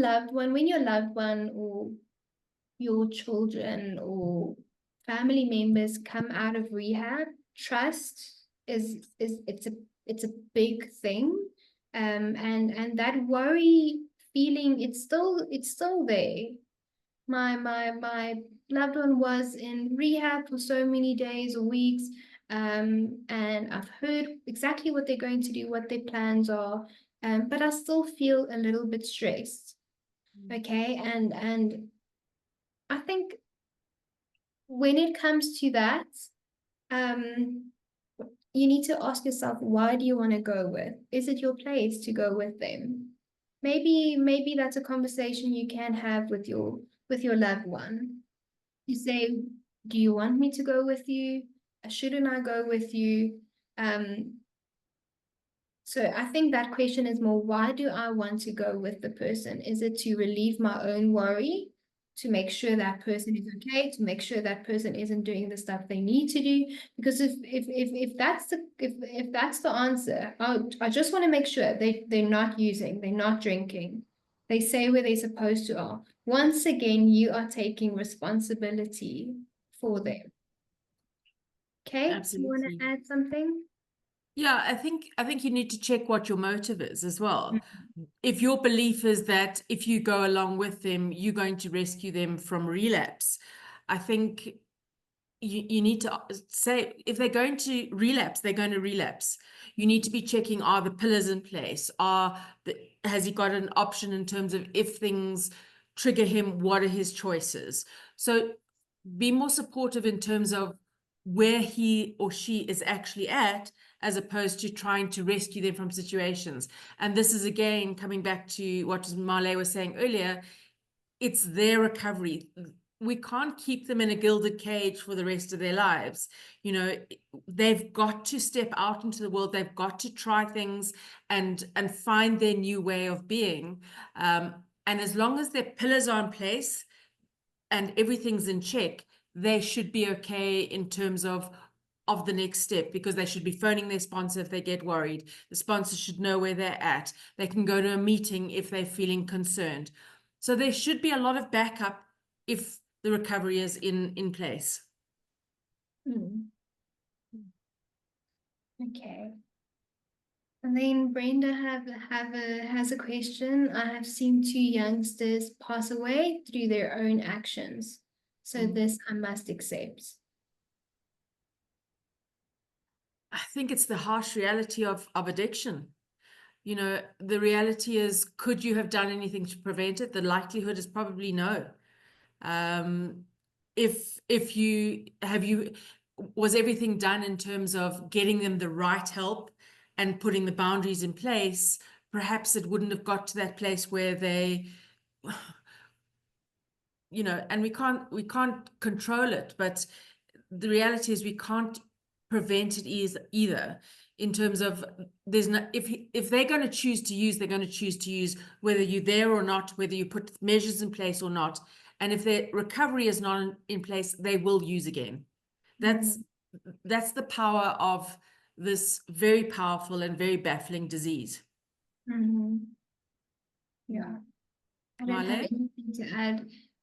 Speaker 1: loved one or your children or family members come out of rehab, trust is it's a big thing. And that worry feeling, it's still there. My loved one was in rehab for so many days or weeks, and I've heard exactly what they're going to do, what their plans are, but I still feel a little bit stressed. Okay, and I think when it comes to that, you need to ask yourself, why do you want to go with? Is it your place to go with them? Maybe that's a conversation you can have with your loved one. You say, do you want me to go with you? Shouldn't I go with you? So I think that question is more, why do I want to go with the person? Is it to relieve my own worry, to make sure that person is okay, to make sure that person isn't doing the stuff they need to do? Because if that's the answer, I just want to make sure they're not using, they're not drinking, they say where they're supposed to are. Once again, you are taking responsibility for them. Okay, you want
Speaker 4: Absolutely.
Speaker 1: to add something?
Speaker 4: Yeah, I think you need to check what your motive is as well. If your belief is that if you go along with them, you're going to rescue them from relapse, I think you need to say, if they're going to relapse, they're going to relapse. You need to be checking, are the pillars in place? Has he got an option in terms of if things trigger him, what are his choices? So be more supportive in terms of where he or she is actually at, as opposed to trying to rescue them from situations. And this is again coming back to what Marlé was saying earlier. It's their recovery. We can't keep them in a gilded cage for the rest of their lives. They've got to step out into the world. They've got to try things and find their new way of being. And as long as their pillars are in place and everything's in check, they should be okay in terms of the next step, because they should be phoning their sponsor if they get worried. The sponsor should know where they're at. They can go to a meeting if they're feeling concerned. So there should be a lot of backup if the recovery is in place.
Speaker 1: Okay. And then Brenda has a question. I have seen 2 youngsters pass away through their own actions. So this I must accept.
Speaker 4: I think it's the harsh reality of addiction. The reality is, could you have done anything to prevent it? The likelihood is probably no. Was everything done in terms of getting them the right help and putting the boundaries in place? Perhaps it wouldn't have got to that place where they, and we can't control it, but the reality is we can't prevent it either, in terms of there's no, if they're going to choose to use, they're going to choose to use, whether you're there or not, whether you put measures in place or not. And if their recovery is not in place, they will use again. That's the power of this very powerful and very baffling disease.
Speaker 1: Yeah, I don't have
Speaker 4: Marlé?
Speaker 1: anything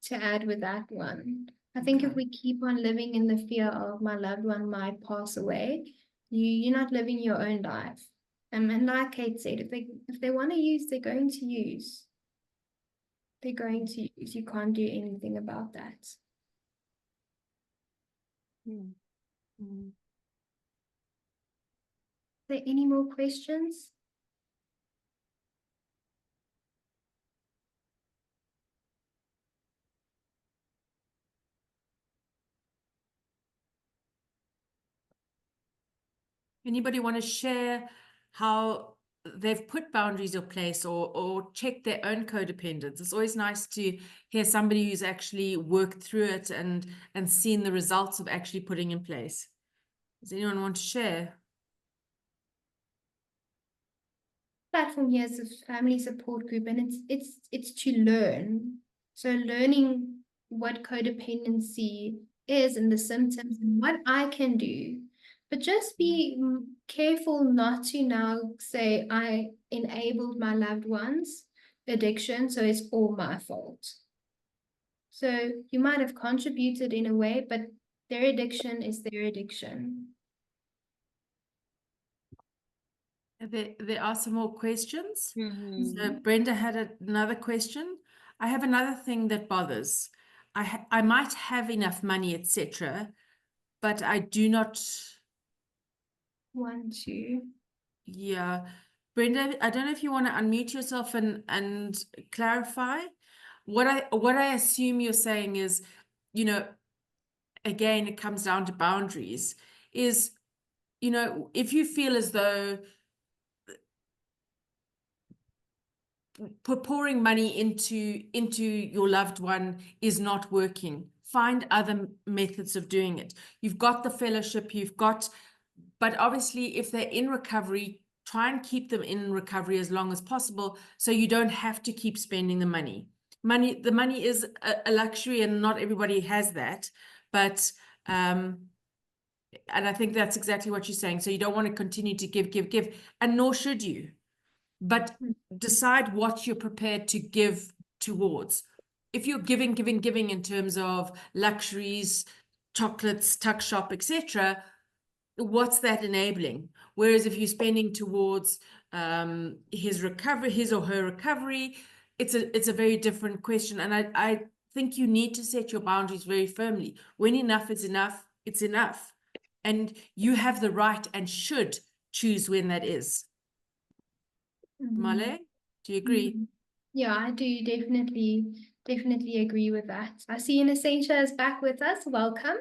Speaker 1: to add with that one. I think if
Speaker 2: Okay.
Speaker 1: we keep on living in the fear of my loved one might pass away, you're not living your own life. And like Kate said, if they want to use, they're going to use. They're going to use. You can't do anything about that.
Speaker 3: Mm.
Speaker 1: Are there any more questions?
Speaker 4: Anybody want to share how they've put boundaries in place or check their own codependence? It's always nice to hear somebody who's actually worked through it and seen the results of actually putting in place. Does anyone want to share?
Speaker 1: Platform here is a family support group, and it's to learn. So learning what codependency is and the symptoms and what I can do. But just be careful not to now say I enabled my loved one's addiction, so it's all my fault. So you might have contributed in a way, but their addiction is their addiction.
Speaker 4: There are some more questions.
Speaker 3: Mhm.
Speaker 4: So Brenda had another question. I have another thing that bothers. I might have enough money, etc., but I do not.
Speaker 1: 1, 2.
Speaker 4: Yeah, Brenda, I don't know if you want to unmute yourself and clarify. What I assume you're saying is, you know, again, it comes down to boundaries. Is, you know, if you feel as though pouring money into your loved one is not working, find other methods of doing it. You've got the fellowship, but obviously if they're in recovery, try and keep them in recovery as long as possible so you don't have to keep spending the money. The money is a luxury and not everybody has that, but and I think that's exactly what you're saying. So you don't want to continue to give, and nor should you. But decide what you're prepared to give towards. If you're giving in terms of luxuries, chocolates, tuck shop, etc., what's that enabling? Whereas if you're spending towards his or her recovery, it's a very different question. And I think you need to set your boundaries very firmly. When enough is enough, it's enough. And you have the right and should choose when that is. Marlé, do you agree?
Speaker 1: Yeah, I do definitely agree with that. I see Anastasia is back with us. Welcome.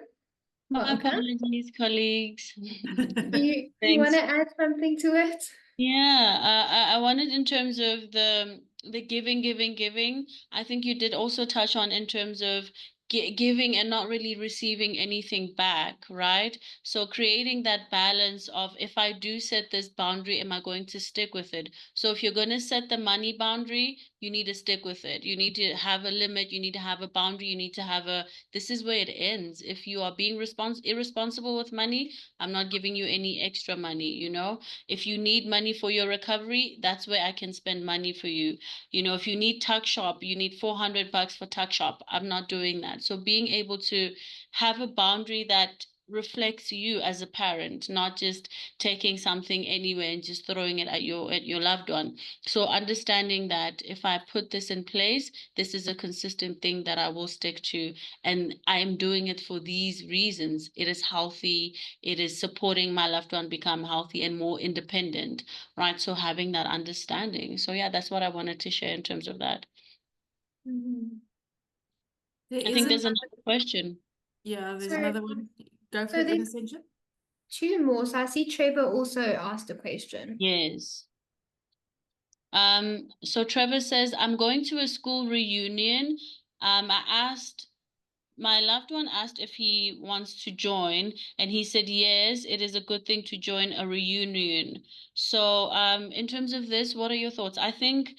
Speaker 3: My
Speaker 1: Welcome.
Speaker 3: apologies, colleagues.
Speaker 1: Do you want
Speaker 3: Thanks.
Speaker 1: to add something to it?
Speaker 3: Yeah, I wanted in terms of the giving. I think you did also touch on in terms of giving and not really receiving anything back, right? So creating that balance of if I do set this boundary, am I going to stick with it? So if you're going to set the money boundary, you need to stick with it. You need to have a limit. You need to have a boundary. You need to have this is where it ends. If you are being irresponsible with money, I'm not giving you any extra money, you know? If you need money for your recovery, that's where I can spend money for you. You know, if you need tuck shop, you need $400 for tuck shop. I'm not doing that. So being able to have a boundary that reflects you as a parent, not just taking something anywhere and just throwing it at your loved one. So understanding that if I put this in place, this is a consistent thing that I will stick to, and I am doing it for these reasons. It is healthy, it is supporting my loved one become healthy and more independent, right? So having that understanding. So yeah, that's what I wanted to share in terms of that.
Speaker 4: There
Speaker 3: I think there's
Speaker 4: isn't.
Speaker 3: another question.
Speaker 4: Yeah, there's
Speaker 1: So-
Speaker 4: another one. Go for
Speaker 1: so
Speaker 4: it,
Speaker 1: there's-
Speaker 4: Anastasia.
Speaker 1: 2 more. So I see Trevor also asked a question.
Speaker 3: Yes. So Trevor says, I'm going to a school reunion. My loved one asked if he wants to join, and he said yes, it is a good thing to join a reunion. So in terms of this, what are your thoughts? I think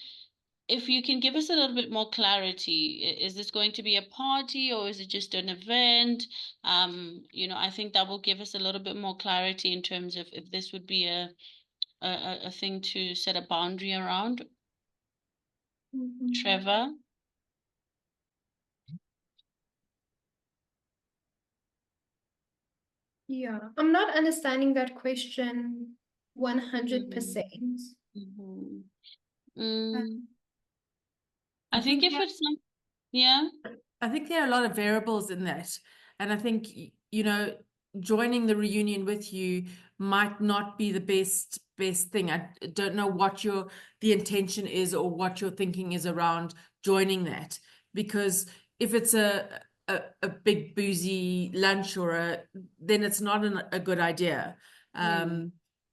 Speaker 3: if you can give us a little bit more clarity, is this going to be a party or is it just an event? You know, I think that will give us a little bit more clarity in terms of if this would be a thing to set a boundary around. Trevor?
Speaker 1: Yeah, I'm not understanding that question 100%.
Speaker 3: Mhm.
Speaker 1: Uh,
Speaker 3: Mm,
Speaker 4: I
Speaker 3: I think
Speaker 4: think
Speaker 3: if it's some, yeah.
Speaker 4: I think there are a lot of variables in that. And I think, you know, joining the reunion with you might not be the best thing. I don't know what the intention is or what your thinking is around joining that. Because if it's a big boozy lunch then it's not a good idea.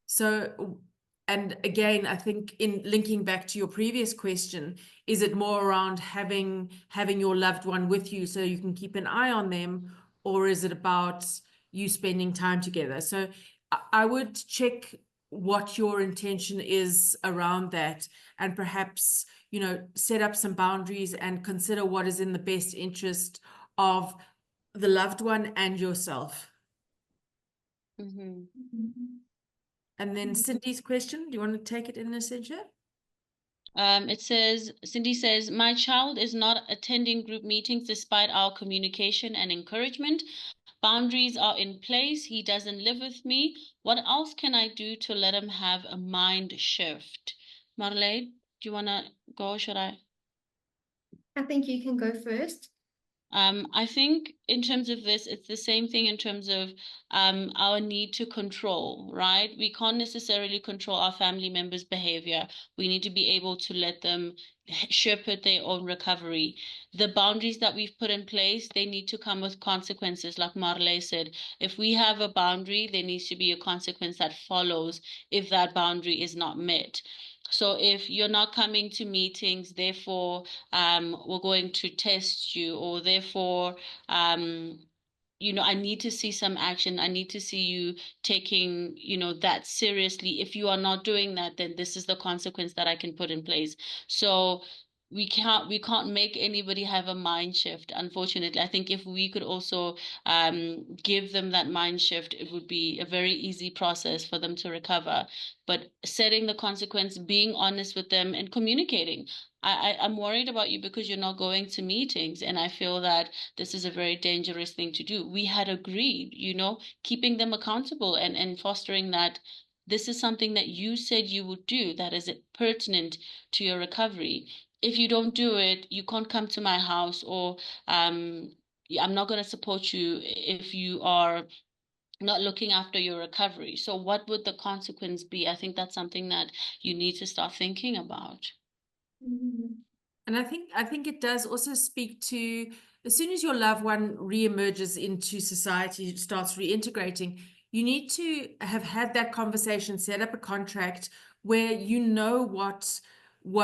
Speaker 4: So, and again, I think in linking back to your previous question, is it more around having your loved one with you so you can keep an eye on them, or is it about you spending time together? So I would check what your intention is around that, and perhaps, you know, set up some boundaries and consider what is in the best interest of the loved one and yourself.
Speaker 3: Mhm.
Speaker 4: And then Cindy's question, do you want to take it in, Essentia?
Speaker 3: It says, Cindy says, my child is not attending group meetings despite our communication and encouragement. Boundaries are in place. He doesn't live with me. What else can I do to let him have a mind shift? Marlé, do you want to go? Or should I?
Speaker 1: I think you can go first.
Speaker 3: I think in terms of this, it's the same thing in terms of our need to control, right? We can't necessarily control our family members' behavior. We need to be able to let them shepherd their own recovery. The boundaries that we've put in place, they need to come with consequences. Like Marlé said, if we have a boundary, there needs to be a consequence that follows if that boundary is not met. So if you're not coming to meetings, therefore we're going to test you, or therefore, I need to see some action. I need to see you taking, that seriously. If you are not doing that, then this is the consequence that I can put in place. So we can't make anybody have a mind shift, unfortunately. I think if we could also give them that mind shift, it would be a very easy process for them to recover. But setting the consequence, being honest with them, and communicating. I'm worried about you because you're not going to meetings, and I feel that this is a very dangerous thing to do. We had agreed, keeping them accountable and fostering that this is something that you said you would do, that is pertinent to your recovery. If you don't do it, you can't come to my house, or I'm not going to support you if you are not looking after your recovery. So what would the consequence be? I think that's something that you need to start thinking about.
Speaker 4: And I think it does also speak to, as soon as your loved one reemerges into society, starts reintegrating, you need to have had that conversation, set up a contract where you know what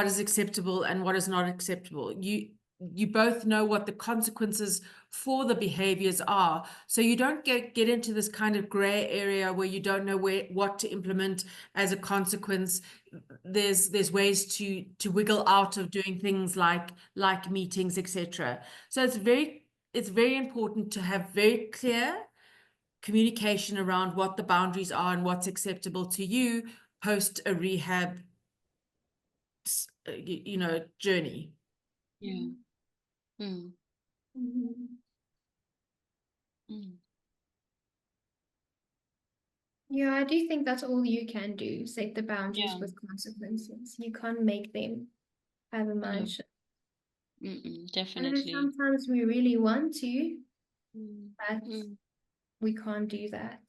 Speaker 4: is acceptable and what is not acceptable. You both know what the consequences for the behaviors are. So you don't get into this kind of gray area where you don't know what to implement as a consequence. There's ways to wiggle out of doing things like meetings, etc. So it's very important to have very clear communication around what the boundaries are and what's acceptable to you post a rehab journey.
Speaker 3: Yeah. Mm.
Speaker 1: Yeah, I do think that's all you can do. Set the boundaries
Speaker 3: Yeah.
Speaker 1: with consequences. You can't make them have a mind shift. And
Speaker 3: Definitely.
Speaker 1: sometimes we really want to,
Speaker 3: Mm.
Speaker 1: but we can't do that.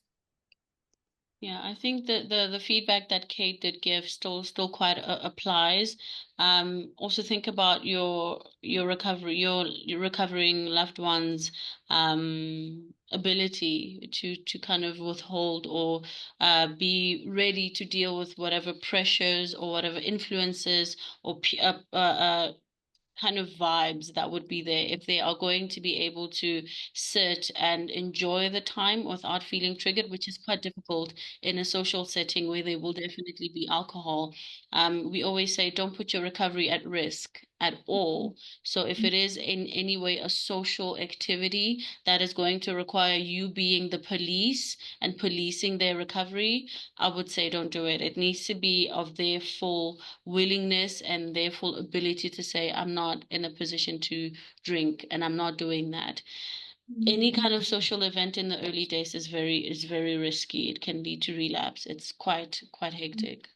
Speaker 3: Yeah, I think that the feedback that Kate did give still quite applies. Also think about your recovery, your recovering loved ones' ability to kind of withhold or be ready to deal with whatever pressures or whatever influences or kind of vibes that would be there, if they are going to be able to sit and enjoy the time without feeling triggered, which is quite difficult in a social setting where there will definitely be alcohol. We always say don't put your recovery at risk at all. So if it is in any way a social activity that is going to require you being the police and policing their recovery, I would say don't do it. It needs to be of their full willingness and their full ability to say, I'm not in a position to drink and I'm not doing that. Any kind of social event in the early days is very risky. It can lead to relapse. It's quite hectic.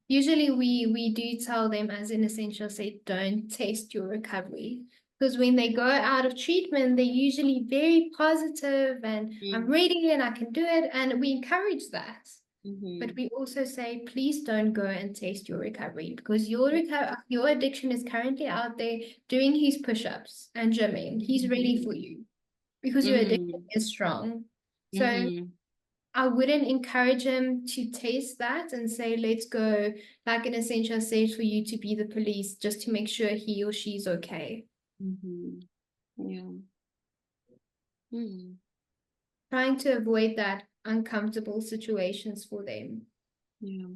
Speaker 1: Usually we do tell them, as an essential say, don't test your recovery, because when they go out of treatment, they're usually very positive and I'm ready and I can do it, and we encourage that. But we also say, please don't go and test your recovery, because your addiction is currently out there doing his push-ups and gymming. He's ready for you because your addiction is strong. So I wouldn't encourage him to taste that and say, let's go, like an essential said, for you to be the police just to make sure he or she's okay.
Speaker 3: Yeah.
Speaker 1: Trying to avoid that uncomfortable situations for them.
Speaker 3: Yeah.